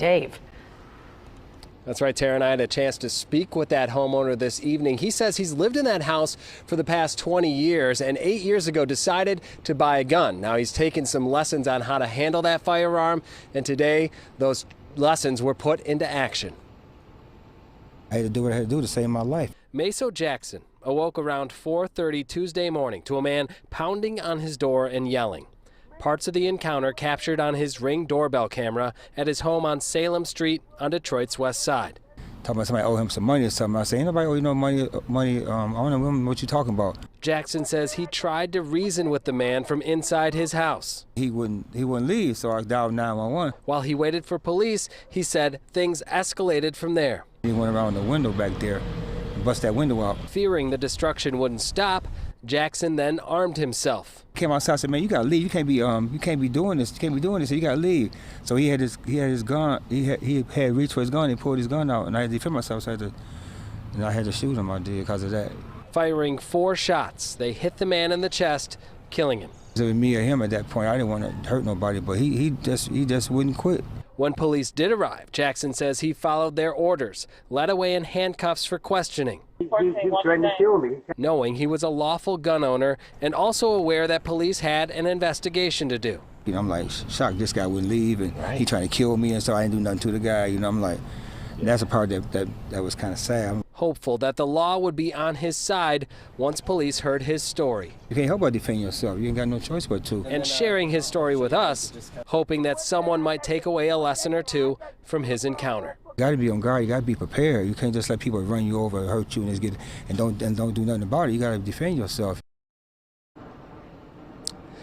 Dave. That's right, Tara, and I had a chance to speak with that homeowner this evening. He says he's lived in that house for the past 20 years and 8 years ago decided to buy a gun. Now he's taken some lessons on how to handle that firearm, and today those lessons were put into action. I had to do what I had to do to save my life. Meso Jackson awoke around 4:30 Tuesday morning to a man pounding on his door and yelling. Parts of the encounter captured on his Ring doorbell camera at his home on Salem Street on Detroit's west side. Talking about somebody owe him some money or something. I say, ain't nobody owe you no money. I don't know what you talking about. Jackson says he tried to reason with the man from inside his house. He wouldn't leave, so I dialed 911. While he waited for police, he said things escalated from there. He went around the window back there and bust that window out. Fearing the destruction wouldn't stop, Jackson then armed himself. Came outside and said, "Man, you gotta leave. You can't be doing this. You can't be doing this. So you gotta leave." So he had his gun. He had reached for his gun. He pulled his gun out, and I had to defend myself. So I had to shoot him. I did because of that. Firing 4 shots, they hit the man in the chest, killing him. It was me or him at that point. I didn't want to hurt nobody, but he just wouldn't quit. When police did arrive, Jackson says he followed their orders, led away in handcuffs for questioning. He threatened to kill me. Knowing he was a lawful gun owner and also aware that police had an investigation to do. You know, I'm like shocked this guy wouldn't leave, and he tried to kill me, and so I didn't do nothing to the guy. You know, I'm like, that's a part that was kind of sad. Hopeful that the law would be on his side once police heard his story. You can't help but defend yourself. You ain't got no choice but to. And sharing his story with us, hoping that someone might take away a lesson or two from his encounter. You got to be on guard. You got to be prepared. You can't just let people run you over, hurt you, and don't do nothing about it. You got to defend yourself.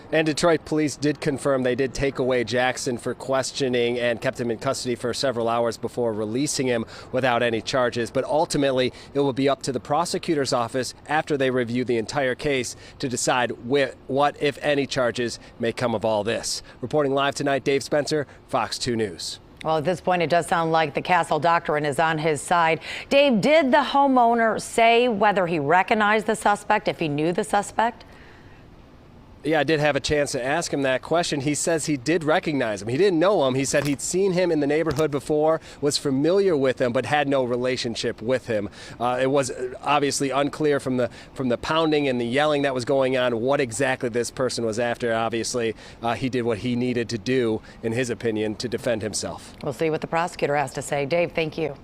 And Detroit police did confirm they did take away Jackson for questioning and kept him in custody for several hours before releasing him without any charges. But ultimately, it will be up to the prosecutor's office after they review the entire case to decide what, if any, charges may come of all this. Reporting live tonight, Dave Spencer, Fox 2 News. Well, at this point, it does sound like the Castle Doctrine is on his side. Dave, did the homeowner say whether he recognized the suspect, if he knew the suspect? Yeah, I did have a chance to ask him that question. He says he did recognize him. He didn't know him. He said he'd seen him in the neighborhood before, was familiar with him, but had no relationship with him. It was obviously unclear from the pounding and the yelling that was going on what exactly this person was after. Obviously, he did what he needed to do, in his opinion, to defend himself. We'll see what the prosecutor has to say. Dave, thank you.